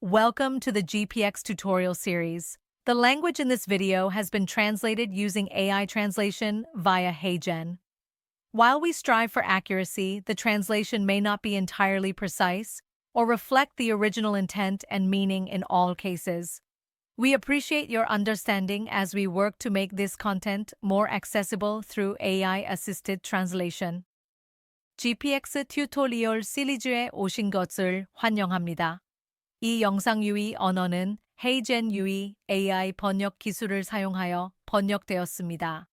Welcome to the GPX tutorial series. The language in this video has been translated using AI translation via HeyGen. While we strive for accuracy, the translation may not be entirely precise or reflect the original intent and meaning in all cases. We appreciate your understanding as we work to make this content more accessible through AI-assisted translation. GPX 튜토리얼 시리즈에 오신 것을 환영합니다. 이 영상 유의 언어는 헤이젠 유의 AI 번역 기술을 사용하여 번역되었습니다.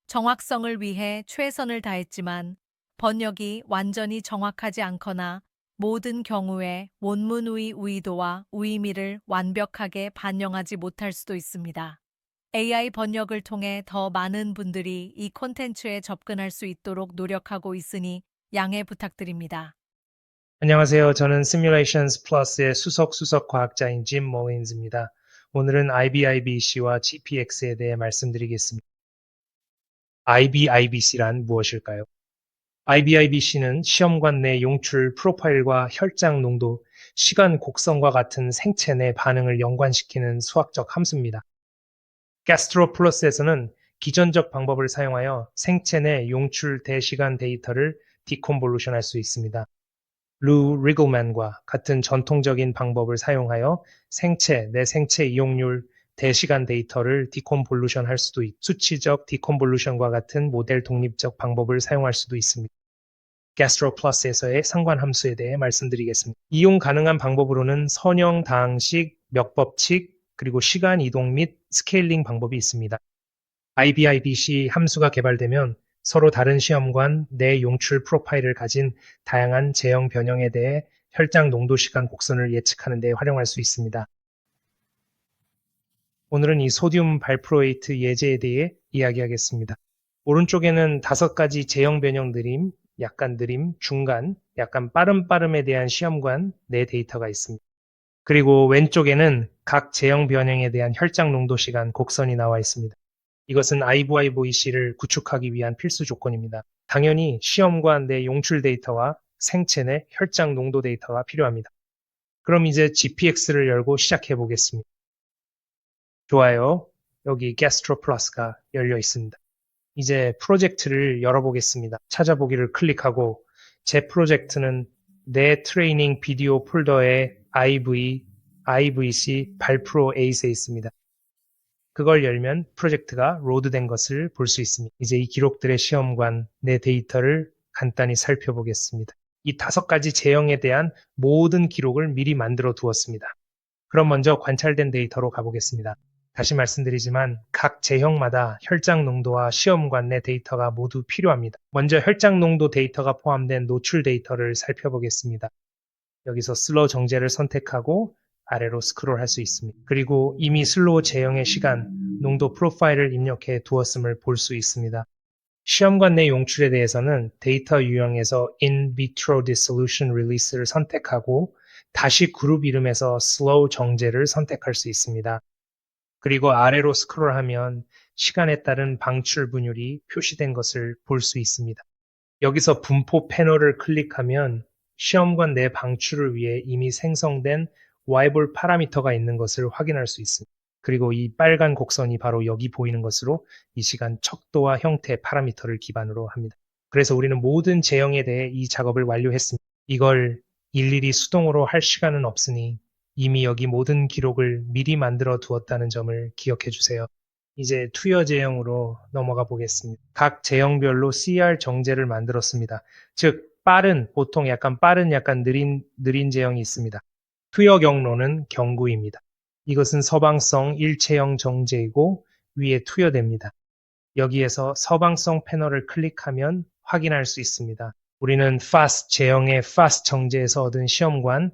정확성을 위해 최선을 다했지만 번역이 완전히 정확하지 않거나 모든 경우에 원문의 의도와 의미를 완벽하게 반영하지 못할 수도 있습니다. AI 번역을 통해 더 많은 분들이 이 콘텐츠에 접근할 수 있도록 노력하고 있으니 양해 부탁드립니다. 안녕하세요. 저는 Simulations Plus의 수석 과학자인 짐 모인즈입니다. 오늘은 IBIBC와 GPX에 대해 말씀드리겠습니다. IBIBC란 무엇일까요? IBIBC는 시험관 내 용출 프로파일과 혈장 농도, 시간 곡선과 같은 생체 내 반응을 연관시키는 수학적 함수입니다. GastroPlus에서는 기전적 방법을 사용하여 생체 내 용출 대시간 데이터를 디콘볼루션 할 수 있습니다. 루 리글맨과 같은 전통적인 방법을 사용하여 내 생체 이용률, 대시간 데이터를 디콘볼루션 할 수도 있고 수치적 디콘볼루션과 같은 모델 독립적 방법을 사용할 수도 있습니다. GastroPlus에서의 상관함수에 대해 말씀드리겠습니다. 이용 가능한 방법으로는 선형, 다항식, 멱법칙, 그리고 시간 이동 및 스케일링 방법이 있습니다. IBIBC 함수가 개발되면 서로 다른 시험관 내 용출 프로파일을 가진 다양한 제형 변형에 대해 혈장 농도 시간 곡선을 예측하는 데 활용할 수 있습니다. 오늘은 이 소듐 발프로에이트 예제에 대해 이야기하겠습니다. 오른쪽에는 5가지 제형 변형 느림, 약간 느림, 중간, 약간 빠름에 대한 시험관 내 데이터가 있습니다. 그리고 왼쪽에는 각 제형 변형에 대한 혈장 농도 시간 곡선이 나와 있습니다. 이것은 IVIBC를 구축하기 위한 필수 조건입니다. 당연히 시험관 내 용출 데이터와 생체 내 혈장 농도 데이터가 필요합니다. 그럼 이제 GPX를 열고 시작해 보겠습니다. 좋아요. 여기 GastroPlus가 열려 있습니다. 이제 프로젝트를 열어보겠습니다. 찾아보기를 클릭하고 제 프로젝트는 내 트레이닝 비디오 폴더에 IVC 발프로 8에 있습니다. 그걸 열면 프로젝트가 로드된 것을 볼 수 있습니다. 이제 이 기록들의 시험관 내 데이터를 간단히 살펴보겠습니다. 이 5가지 제형에 대한 모든 기록을 미리 만들어 두었습니다. 그럼 먼저 관찰된 데이터로 가보겠습니다. 다시 말씀드리지만 각 제형마다 혈장 농도와 시험관 내 데이터가 모두 필요합니다. 먼저 혈장 농도 데이터가 포함된 노출 데이터를 살펴보겠습니다. 여기서 슬로우 정제를 선택하고 아래로 스크롤할 수 있습니다. 그리고 이미 슬로우 제형의 시간, 농도 프로파일을 입력해 두었음을 볼 수 있습니다. 시험관 내 용출에 대해서는 데이터 유형에서 In vitro dissolution release를 선택하고 다시 그룹 이름에서 슬로우 정제를 선택할 수 있습니다. 그리고 아래로 스크롤하면 시간에 따른 방출 분율이 표시된 것을 볼 수 있습니다. 여기서 분포 패널을 클릭하면 시험관 내 방출을 위해 이미 생성된 와이볼 파라미터가 있는 것을 확인할 수 있습니다. 그리고 이 빨간 곡선이 바로 여기 보이는 것으로 이 시간 척도와 형태 파라미터를 기반으로 합니다. 그래서 우리는 모든 제형에 대해 이 작업을 완료했습니다. 이걸 일일이 수동으로 할 시간은 없으니 이미 여기 모든 기록을 미리 만들어 두었다는 점을 기억해 주세요. 이제 투여 제형으로 넘어가 보겠습니다. 각 제형별로 CR 정제를 만들었습니다. 즉, 보통 약간 느린 제형이 있습니다. 투여 경로는 경구입니다. 이것은 서방성 일체형 정제이고 위에 투여됩니다. 여기에서 서방성 패널을 클릭하면 확인할 수 있습니다. 우리는 FAST 제형의 FAST 정제에서 얻은 시험관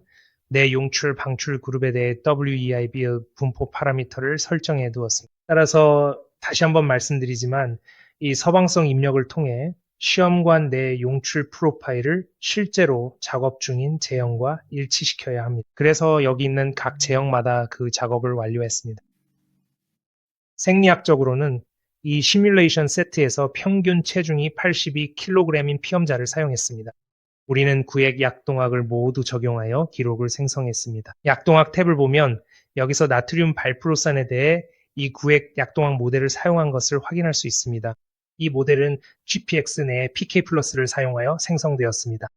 내 용출 방출 그룹에 대해 WEIB의 분포 파라미터를 설정해 두었습니다. 따라서 다시 한번 말씀드리지만 이 서방성 입력을 통해 시험관 내 용출 프로파일을 실제로 작업 중인 제형과 일치시켜야 합니다. 그래서 여기 있는 각 제형마다 그 작업을 완료했습니다. 생리학적으로는 이 시뮬레이션 세트에서 평균 체중이 82kg인 피험자를 사용했습니다. 우리는 구획 약동학을 모두 적용하여 기록을 생성했습니다. 약동학 탭을 보면 여기서 나트륨 발프로산에 대해 이 구획 약동학 모델을 사용한 것을 확인할 수 있습니다. 이 모델은 GPX 내 PK+를 사용하여 생성되었습니다.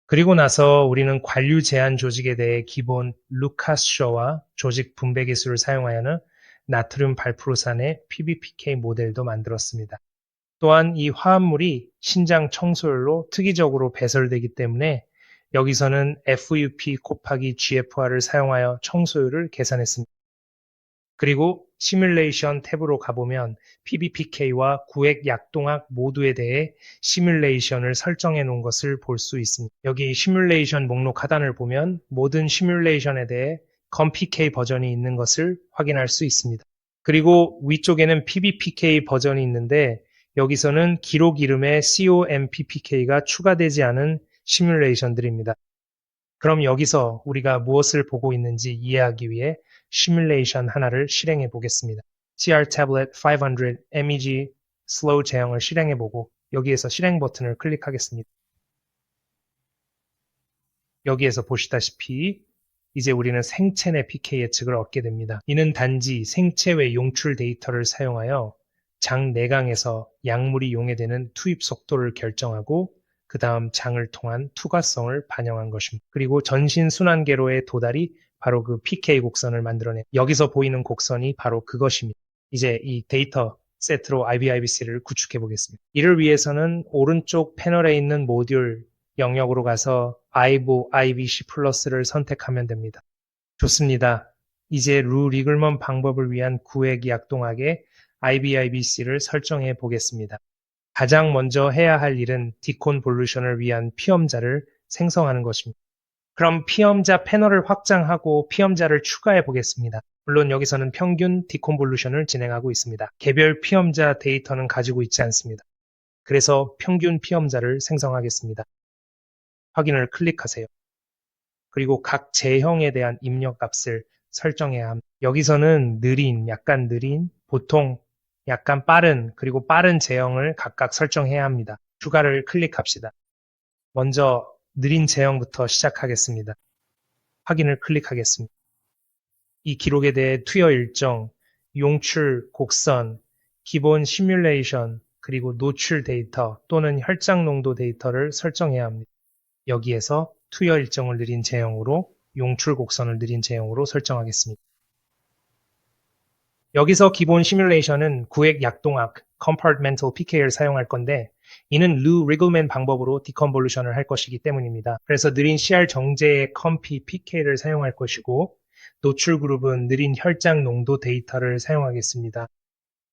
그리고 나서 우리는 관류 제한 조직에 대해 기본 루카스쇼와 조직 분배 기술을 사용하여는 나트륨 발프로산의 PBPK 모델도 만들었습니다. 또한 이 화합물이 신장 청소율로 특이적으로 배설되기 때문에 여기서는 FUP 곱하기 GFR을 사용하여 청소율을 계산했습니다. 그리고 시뮬레이션 탭으로 가보면 PBPK와 구획 약동학 모두에 대해 시뮬레이션을 설정해 놓은 것을 볼 수 있습니다. 여기 시뮬레이션 목록 하단을 보면 모든 시뮬레이션에 대해 COMPK 버전이 있는 것을 확인할 수 있습니다. 그리고 위쪽에는 PBPK 버전이 있는데 여기서는 기록 이름에 COMPPK가 추가되지 않은 시뮬레이션들입니다. 그럼 여기서 우리가 무엇을 보고 있는지 이해하기 위해 시뮬레이션 하나를 실행해 보겠습니다. CR Tablet 500 MEG 슬로우 제형을 실행해 보고 여기에서 실행 버튼을 클릭하겠습니다. 여기에서 보시다시피 이제 우리는 생체 내 PK 예측을 얻게 됩니다. 이는 단지 생체 외 용출 데이터를 사용하여 장 내강에서 약물이 용해되는 투입 속도를 결정하고 그 다음 장을 통한 투과성을 반영한 것입니다. 그리고 전신 순환계로의 도달이 바로 그 PK 곡선을 만들어내 여기서 보이는 곡선이 바로 그것입니다. 이제 이 데이터 세트로 IBIBC를 구축해 보겠습니다. 이를 위해서는 오른쪽 패널에 있는 모듈 영역으로 가서 IBO IBC 플러스를 선택하면 됩니다. 좋습니다. 이제 루 리글먼 방법을 위한 구획 약동학의 IBIBC를 설정해 보겠습니다. 가장 먼저 해야 할 일은 디콘볼루션을 위한 피험자를 생성하는 것입니다. 그럼 피험자 패널을 확장하고 피험자를 추가해 보겠습니다. 물론 여기서는 평균 디콘볼루션을 진행하고 있습니다. 개별 피험자 데이터는 가지고 있지 않습니다. 그래서 평균 피험자를 생성하겠습니다. 확인을 클릭하세요. 그리고 각 제형에 대한 입력 값을 설정해야 합니다. 여기서는 느린, 약간 느린, 보통, 약간 빠른, 그리고 빠른 제형을 각각 설정해야 합니다. 추가를 클릭합시다. 먼저 느린 제형부터 시작하겠습니다. 확인을 클릭하겠습니다. 이 기록에 대해 투여 일정, 용출, 곡선, 기본 시뮬레이션, 그리고 노출 데이터 또는 혈장 농도 데이터를 설정해야 합니다. 여기에서 투여 일정을 느린 제형으로 용출 곡선을 느린 제형으로 설정하겠습니다. 여기서 기본 시뮬레이션은 구획 약동학 compartmental PK를 사용할 건데 이는 루 리글맨 방법으로 디컨볼루션을 할 것이기 때문입니다. 그래서 느린 CR 정제의 컴피 PK를 사용할 것이고 노출 그룹은 느린 혈장 농도 데이터를 사용하겠습니다.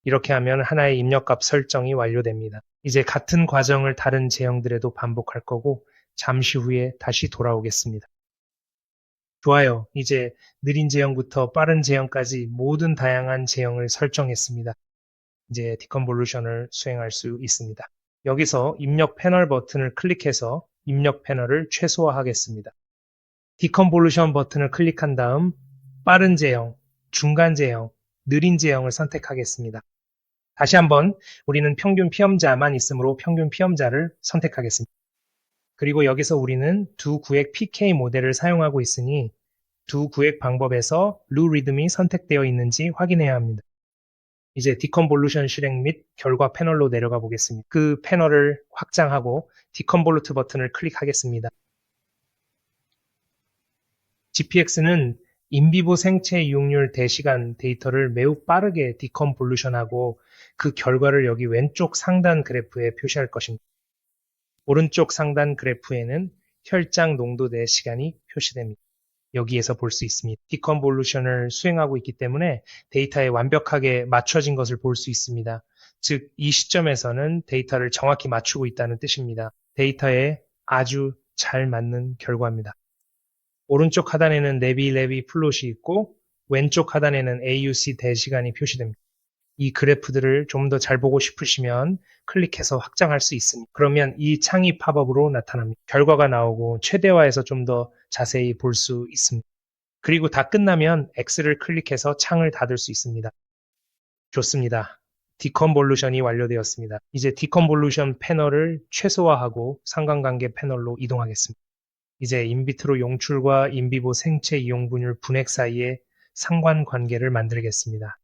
이렇게 하면 하나의 입력값 설정이 완료됩니다. 이제 같은 과정을 다른 제형들에도 반복할 거고 잠시 후에 다시 돌아오겠습니다. 좋아요. 이제 느린 제형부터 빠른 제형까지 모든 다양한 제형을 설정했습니다. 이제 디컨볼루션을 수행할 수 있습니다. 여기서 입력 패널 버튼을 클릭해서 입력 패널을 최소화하겠습니다. 디컨볼루션 버튼을 클릭한 다음 빠른 제형, 중간 제형, 느린 제형을 선택하겠습니다. 다시 한번 우리는 평균 피험자만 있으므로 평균 피험자를 선택하겠습니다. 그리고 여기서 우리는 두 구획 PK 모델을 사용하고 있으니 두 구획 방법에서 루 리듬이 선택되어 있는지 확인해야 합니다. 이제 디컨볼루션 실행 및 결과 패널로 내려가 보겠습니다. 그 패널을 확장하고 디컨볼루트 버튼을 클릭하겠습니다. GPX는 인비보 생체 이용률 대시간 데이터를 매우 빠르게 디컨볼루션하고 그 결과를 여기 왼쪽 상단 그래프에 표시할 것입니다. 오른쪽 상단 그래프에는 혈장 농도 대시간이 표시됩니다. 여기에서 볼 수 있습니다. 디컨볼루션을 수행하고 있기 때문에 데이터에 완벽하게 맞춰진 것을 볼 수 있습니다. 즉, 이 시점에서는 데이터를 정확히 맞추고 있다는 뜻입니다. 데이터에 아주 잘 맞는 결과입니다. 오른쪽 하단에는 레비 플롯이 있고 왼쪽 하단에는 AUC 대시간이 표시됩니다. 이 그래프들을 좀 더 잘 보고 싶으시면 클릭해서 확장할 수 있습니다. 그러면 이 창이 팝업으로 나타납니다. 결과가 나오고 최대화해서 좀 더 자세히 볼 수 있습니다. 그리고 다 끝나면 X를 클릭해서 창을 닫을 수 있습니다. 좋습니다. 디컨볼루션이 완료되었습니다. 이제 디컨볼루션 패널을 최소화하고 상관관계 패널로 이동하겠습니다. 이제 인비트로 용출과 인비보 생체 이용 분율 분해 사이에 상관관계를 만들겠습니다.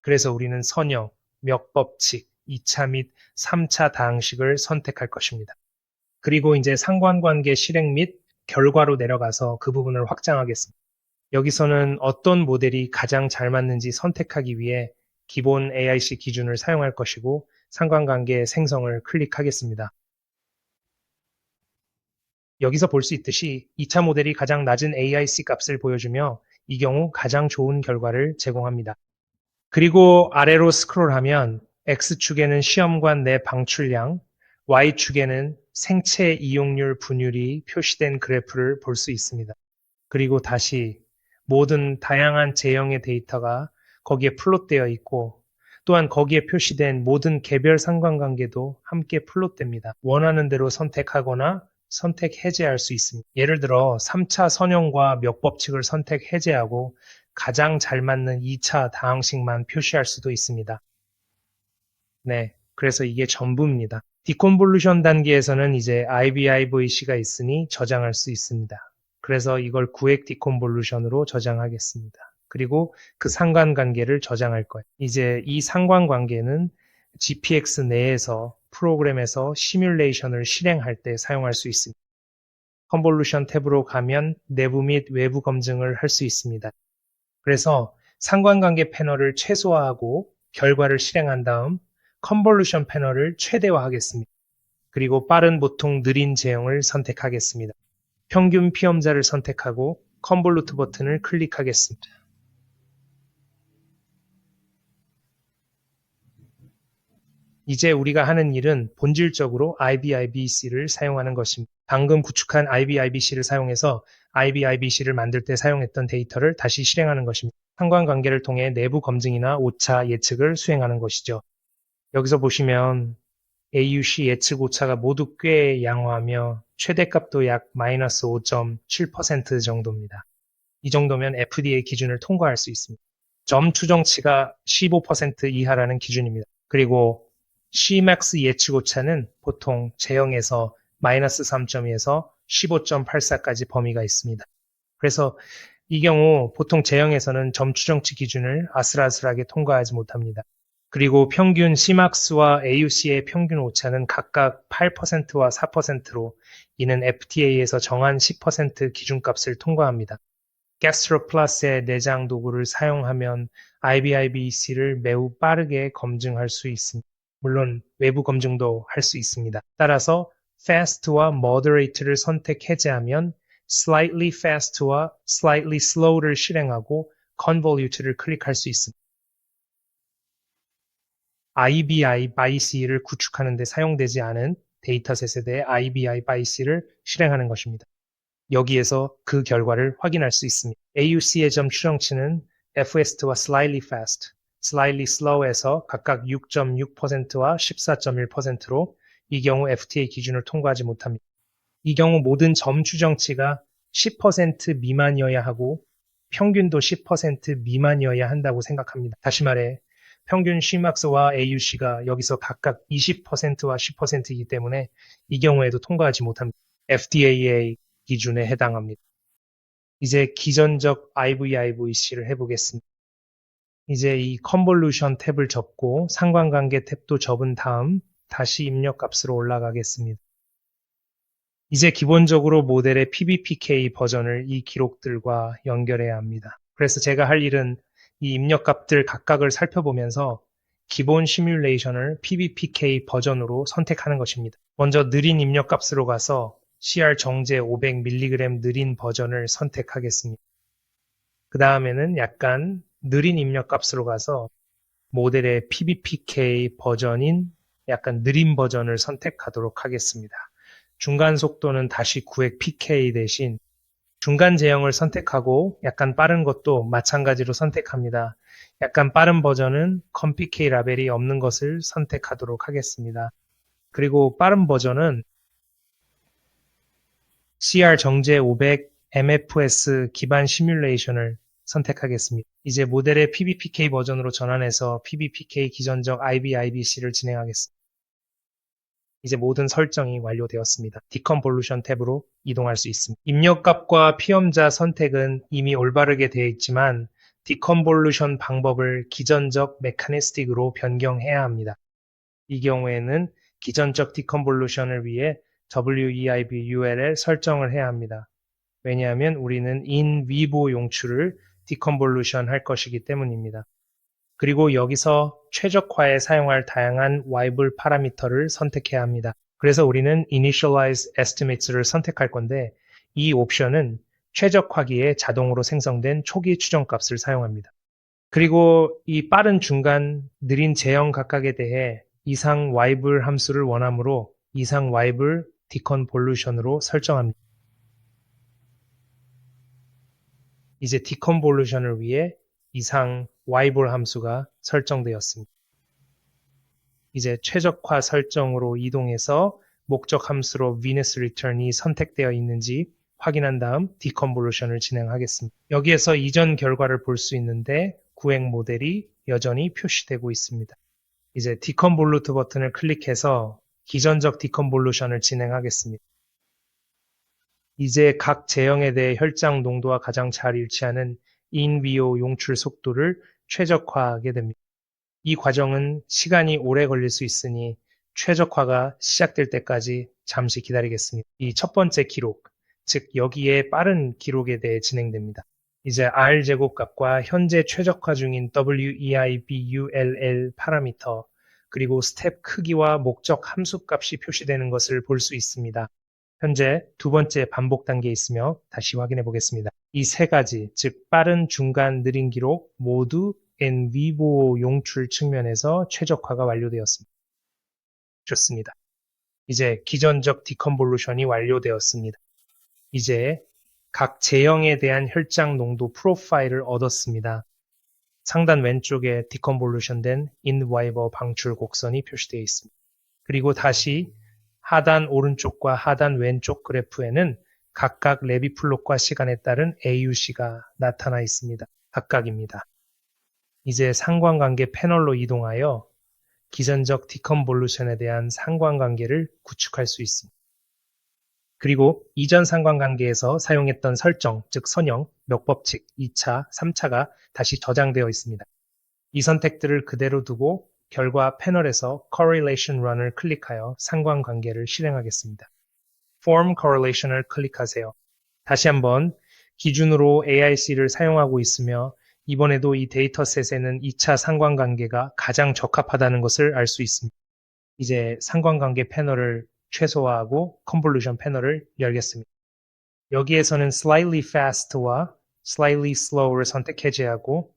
그래서 우리는 선형, 멱법칙, 2차 및 3차 다항식을 선택할 것입니다. 그리고 이제 상관관계 실행 및 결과로 내려가서 그 부분을 확장하겠습니다. 여기서는 어떤 모델이 가장 잘 맞는지 선택하기 위해 기본 AIC 기준을 사용할 것이고 상관관계 생성을 클릭하겠습니다. 여기서 볼 수 있듯이 2차 모델이 가장 낮은 AIC 값을 보여주며 이 경우 가장 좋은 결과를 제공합니다. 그리고 아래로 스크롤하면 X축에는 시험관 내 방출량, Y축에는 생체 이용률 분율이 표시된 그래프를 볼 수 있습니다. 그리고 다시 모든 다양한 제형의 데이터가 거기에 플롯되어 있고 또한 거기에 표시된 모든 개별 상관관계도 함께 플롯됩니다. 원하는 대로 선택하거나 선택 해제할 수 있습니다. 예를 들어 3차 선형과 멱법칙을 선택 해제하고 가장 잘 맞는 2차 다항식만 표시할 수도 있습니다. 네, 그래서 이게 전부입니다. 디콘볼루션 단계에서는 이제 IBIVC가 있으니 저장할 수 있습니다. 그래서 이걸 구획 디콘볼루션으로 저장하겠습니다. 그리고 그 상관관계를 저장할 거예요. 이제 이 상관관계는 GPX 내에서 프로그램에서 시뮬레이션을 실행할 때 사용할 수 있습니다. 컨볼루션 탭으로 가면 내부 및 외부 검증을 할 수 있습니다. 그래서 상관관계 패널을 최소화하고 결과를 실행한 다음 컨볼루션 패널을 최대화하겠습니다. 그리고 빠른, 보통, 느린 제형을 선택하겠습니다. 평균 피험자를 선택하고 컨볼루트 버튼을 클릭하겠습니다. 이제 우리가 하는 일은 본질적으로 IBIBC를 사용하는 것입니다. 방금 구축한 IBIBC를 사용해서 IBIBC를 만들 때 사용했던 데이터를 다시 실행하는 것입니다. 상관관계를 통해 내부 검증이나 오차 예측을 수행하는 것이죠. 여기서 보시면 AUC 예측 오차가 모두 꽤 양호하며 최대값도 약 마이너스 5.7% 정도입니다. 이 정도면 FDA 기준을 통과할 수 있습니다. 점 추정치가 15% 이하라는 기준입니다. 그리고 Cmax 예측 오차는 보통 제형에서 마이너스 3.2에서 15.84까지 범위가 있습니다. 그래서 이 경우 보통 제형에서는 점 추정치 기준을 아슬아슬하게 통과하지 못합니다. 그리고 평균 Cmax와 AUC의 평균 오차는 각각 8%와 4%로 이는 FDA에서 정한 10% 기준값을 통과합니다. 가스트로플러스의 내장 도구를 사용하면 IBIBC를 매우 빠르게 검증할 수 있습니다. 물론 외부 검증도 할 수 있습니다. 따라서 fast와 moderate를 선택 해제하면 slightly fast와 slightly slow를 실행하고 convolute를 클릭할 수 있습니다. IBIBC를 구축하는 데 사용되지 않은 데이터셋에 대해 IBIBC를 실행하는 것입니다. 여기에서 그 결과를 확인할 수 있습니다. AUC의 점 추정치는 FST와 slightly fast, slightly slow에서 각각 6.6%와 14.1%로 이 경우 FDA 기준을 통과하지 못합니다. 이 경우 모든 점 추정치가 10% 미만이어야 하고 평균도 10% 미만이어야 한다고 생각합니다. 다시 말해 평균 Cmax와 AUC가 여기서 각각 20%와 10%이기 때문에 이 경우에도 통과하지 못합니다. FDA의 기준에 해당합니다. 이제 기전적 IVIVC를 해보겠습니다. 이제 이 컨볼루션 탭을 접고 상관관계 탭도 접은 다음 다시 입력값으로 올라가겠습니다. 이제 기본적으로 모델의 PBPK 버전을 이 기록들과 연결해야 합니다. 그래서 제가 할 일은 이 입력값들 각각을 살펴보면서 기본 시뮬레이션을 PBPK 버전으로 선택하는 것입니다. 먼저 느린 입력값으로 가서 CR 정제 500mg 느린 버전을 선택하겠습니다. 그 다음에는 약간 느린 입력값으로 가서 모델의 PBPK 버전인 약간 느린 버전을 선택하도록 하겠습니다. 중간 속도는 다시 900 PK 대신 중간 제형을 선택하고 약간 빠른 것도 마찬가지로 선택합니다. 약간 빠른 버전은 ComPK 라벨이 없는 것을 선택하도록 하겠습니다. 그리고 빠른 버전은 CR 정제 500 MFS 기반 시뮬레이션을 선택하겠습니다. 이제 모델의 PBPK 버전으로 전환해서 PBPK 기전적 IBIBC를 진행하겠습니다. 이제 모든 설정이 완료되었습니다. 디컨볼루션 탭으로 이동할 수 있습니다. 입력값과 피험자 선택은 이미 올바르게 되어 있지만 디컨볼루션 방법을 기전적 메커니스틱으로 변경해야 합니다. 이 경우에는 기전적 디컨볼루션을 위해 WEIBULL 설정을 해야 합니다. 왜냐하면 우리는 in vivo 용출을 디컨볼루션 할 것이기 때문입니다. 그리고 여기서 최적화에 사용할 다양한 와이블 파라미터를 선택해야 합니다. 그래서 우리는 initialize estimates를 선택할 건데 이 옵션은 최적화기에 자동으로 생성된 초기 추정값을 사용합니다. 그리고 이 빠른 중간, 느린 제형 각각에 대해 이상 와이블 함수를 원하므로 이상 와이블 디컨볼루션으로 설정합니다. 이제 디컨볼루션을 위해 이상 와이볼 함수가 설정되었습니다. 이제 최적화 설정으로 이동해서 목적 함수로 Venus Return이 선택되어 있는지 확인한 다음 디컨볼루션을 진행하겠습니다. 여기에서 이전 결과를 볼 수 있는데 구획 모델이 여전히 표시되고 있습니다. 이제 디컨볼루트 버튼을 클릭해서 기전적 디컨볼루션을 진행하겠습니다. 이제 각 제형에 대해 혈장 농도와 가장 잘 일치하는 인비오 용출 속도를 최적화하게 됩니다. 이 과정은 시간이 오래 걸릴 수 있으니 최적화가 시작될 때까지 잠시 기다리겠습니다. 이 첫 번째 기록, 즉 여기에 빠른 기록에 대해 진행됩니다. 이제 R제곱값과 현재 최적화 중인 WEIBULL 파라미터, 그리고 스텝 크기와 목적 함수값이 표시되는 것을 볼 수 있습니다. 현재 두 번째 반복 단계에 있으며 다시 확인해 보겠습니다. 이 세 가지, 즉 빠른, 중간, 느린 기록 모두 in vivo 용출 측면에서 최적화가 완료되었습니다. 좋습니다. 이제 기전적 디컨볼루션이 완료되었습니다. 이제 각 제형에 대한 혈장 농도 프로파일을 얻었습니다. 상단 왼쪽에 디컨볼루션된 인와이버 방출 곡선이 표시되어 있습니다. 그리고 다시 하단 오른쪽과 하단 왼쪽 그래프에는 각각 레비 플롯과 시간에 따른 AUC가 나타나 있습니다. 각각입니다. 이제 상관관계 패널로 이동하여 기전적 디컨볼루션에 대한 상관관계를 구축할 수 있습니다. 그리고 이전 상관관계에서 사용했던 설정, 즉 선형, 몇 법칙, 2차, 3차가 다시 저장되어 있습니다. 이 선택들을 그대로 두고 결과 패널에서 Correlation Run을 클릭하여 상관관계를 실행하겠습니다. Form Correlation을 클릭하세요. 다시 한번 기준으로 AIC를 사용하고 있으며 이번에도 이 데이터셋에는 2차 상관관계가 가장 적합하다는 것을 알 수 있습니다. 이제 상관관계 패널을 최소화하고 컨볼루션 패널을 열겠습니다. 여기에서는 Slightly Fast와 Slightly Slow를 선택 해제하고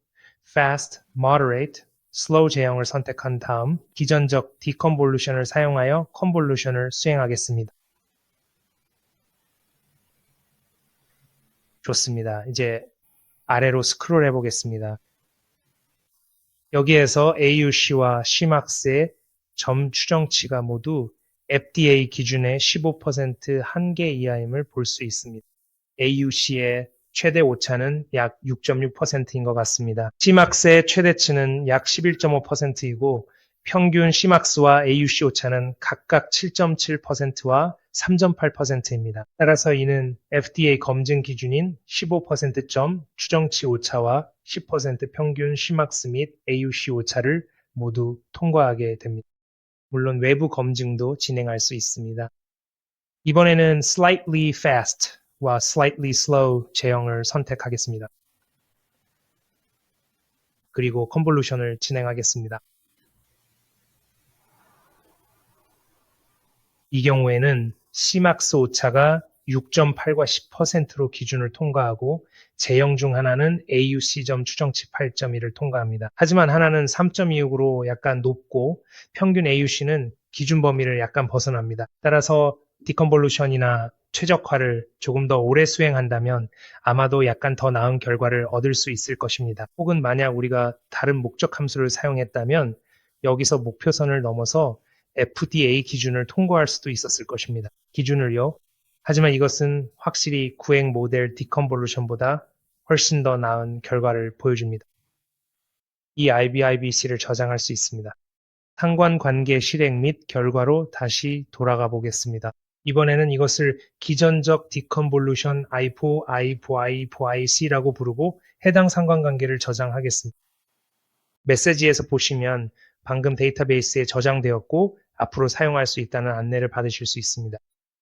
Fast, Moderate, Slow 제형을 선택한 다음 기전적 디컨볼루션을 사용하여 컨볼루션을 수행하겠습니다. 좋습니다. 이제 아래로 스크롤 해보겠습니다. 여기에서 AUC와 Cmax의 점 추정치가 모두 FDA 기준의 15% 한계 이하임을 볼 수 있습니다. AUC의 최대 오차는 약 6.6%인 것 같습니다. Cmax의 최대치는 약 11.5%이고 평균 Cmax와 AUC 오차는 각각 7.7%와 3.8%입니다. 따라서 이는 FDA 검증 기준인 15%점 추정치 오차와 10% 평균 Cmax 및 AUC 오차를 모두 통과하게 됩니다. 물론 외부 검증도 진행할 수 있습니다. 이번에는 Slightly Fast와 Slightly Slow 제형을 선택하겠습니다. 그리고 컨볼루션을 진행하겠습니다. 이 경우에는 Cmax 오차가 6.8과 10%로 기준을 통과하고 제형 중 하나는 AUC점 추정치 8.1을 통과합니다. 하지만 하나는 3.26으로 약간 높고 평균 AUC는 기준 범위를 약간 벗어납니다. 따라서 디컨볼루션이나 최적화를 조금 더 오래 수행한다면 아마도 약간 더 나은 결과를 얻을 수 있을 것입니다. 혹은 만약 우리가 다른 목적 함수를 사용했다면 여기서 목표선을 넘어서 FDA 기준을 통과할 수도 있었을 것입니다. 기준을요. 하지만 이것은 확실히 구획 모델 디컨볼루션보다 훨씬 더 나은 결과를 보여줍니다. 이 IBIBC를 저장할 수 있습니다. 상관관계 실행 및 결과로 다시 돌아가 보겠습니다. 이번에는 이것을 기전적 디컨볼루션 I4, I4, I4IC라고 부르고 해당 상관관계를 저장하겠습니다. 메시지에서 보시면 방금 데이터베이스에 저장되었고 앞으로 사용할 수 있다는 안내를 받으실 수 있습니다.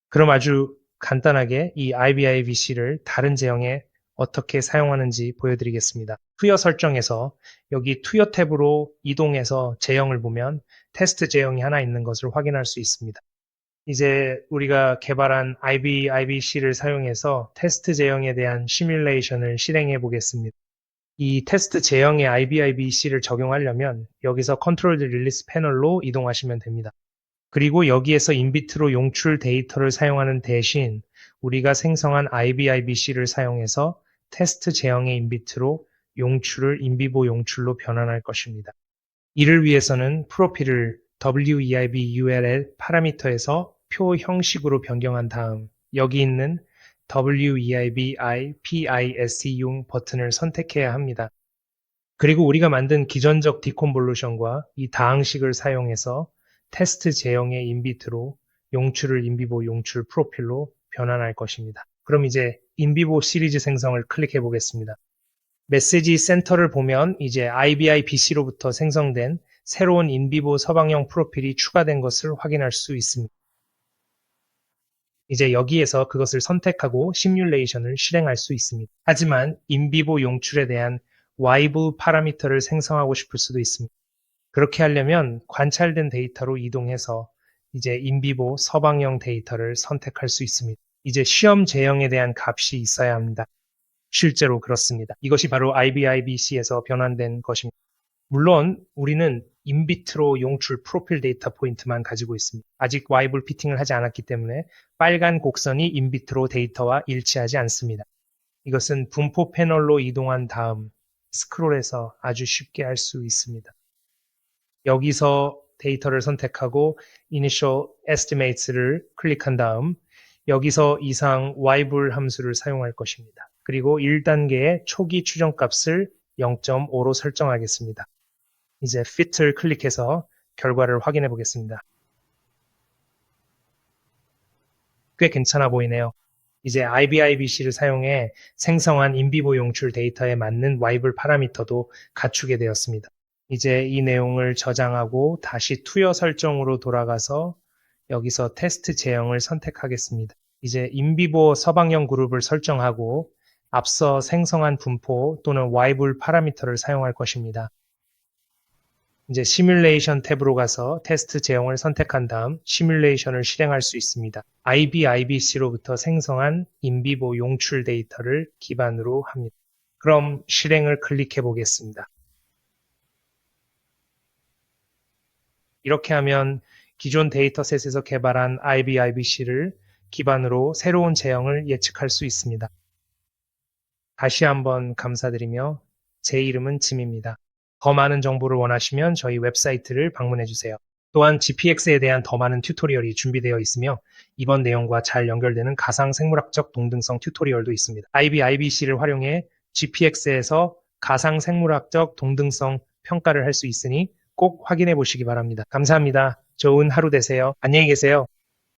그럼 아주 간단하게 이 IBIBC를 다른 제형에 어떻게 사용하는지 보여드리겠습니다. 투여 설정에서 여기 투여 탭으로 이동해서 제형을 보면 테스트 제형이 하나 있는 것을 확인할 수 있습니다. 이제 우리가 개발한 IBIBC를 사용해서 테스트 제형에 대한 시뮬레이션을 실행해 보겠습니다. 이 테스트 제형의 IBIBC를 적용하려면 여기서 컨트롤 릴리스 패널로 이동하시면 됩니다. 그리고 여기에서 인비트로 용출 데이터를 사용하는 대신 우리가 생성한 IBIBC를 사용해서 테스트 제형의 인비트로 용출을 인비보 용출로 변환할 것입니다. 이를 위해서는 프로필을 WEIB URL 파라미터에서 표 형식으로 변경한 다음 여기 있는 WEIB IPISC용 버튼을 선택해야 합니다. 그리고 우리가 만든 기전적 디컨볼루션과 이 다항식을 사용해서 테스트 제형의 인비트로 용출을 인비보 용출 프로필로 변환할 것입니다. 그럼 이제 인비보 시리즈 생성을 클릭해 보겠습니다. 메시지 센터를 보면 이제 IBIBC로부터 생성된 새로운 인비보 서방형 프로필이 추가된 것을 확인할 수 있습니다. 이제 여기에서 그것을 선택하고 시뮬레이션을 실행할 수 있습니다. 하지만 인비보 용출에 대한 와이브 파라미터를 생성하고 싶을 수도 있습니다. 그렇게 하려면 관찰된 데이터로 이동해서 이제 인비보 서방형 데이터를 선택할 수 있습니다. 이제 시험 제형에 대한 값이 있어야 합니다. 실제로 그렇습니다. 이것이 바로 IBIBC에서 변환된 것입니다. 물론 우리는 인비트로 용출 프로필 데이터 포인트만 가지고 있습니다. 아직 와이블 피팅을 하지 않았기 때문에 빨간 곡선이 인비트로 데이터와 일치하지 않습니다. 이것은 분포 패널로 이동한 다음 스크롤해서 아주 쉽게 할 수 있습니다. 여기서 데이터를 선택하고 Initial Estimates를 클릭한 다음 여기서 이상 yBool 함수를 사용할 것입니다. 그리고 1단계의 초기 추정값을 0.5로 설정하겠습니다. 이제 Fit를 클릭해서 결과를 확인해 보겠습니다. 꽤 괜찮아 보이네요. 이제 IBIBC를 사용해 생성한 인비보 용출 데이터에 맞는 yBool 파라미터도 갖추게 되었습니다. 이제 이 내용을 저장하고 다시 투여 설정으로 돌아가서 여기서 테스트 제형을 선택하겠습니다. 이제 인비보 서방형 그룹을 설정하고 앞서 생성한 분포 또는 yBool 파라미터를 사용할 것입니다. 이제 시뮬레이션 탭으로 가서 테스트 제형을 선택한 다음 시뮬레이션을 실행할 수 있습니다. IBIBC로부터 생성한 인비보 용출 데이터를 기반으로 합니다. 그럼 실행을 클릭해 보겠습니다. 이렇게 하면 기존 데이터셋에서 개발한 IBIBC를 기반으로 새로운 제형을 예측할 수 있습니다. 다시 한번 감사드리며 제 이름은 짐입니다. 더 많은 정보를 원하시면 저희 웹사이트를 방문해 주세요. 또한 GPX에 대한 더 많은 튜토리얼이 준비되어 있으며 이번 내용과 잘 연결되는 가상생물학적 동등성 튜토리얼도 있습니다. IBIBC를 활용해 GPX에서 가상생물학적 동등성 평가를 할 수 있으니 꼭 확인해 보시기 바랍니다. 감사합니다. 좋은 하루 되세요. 안녕히 계세요.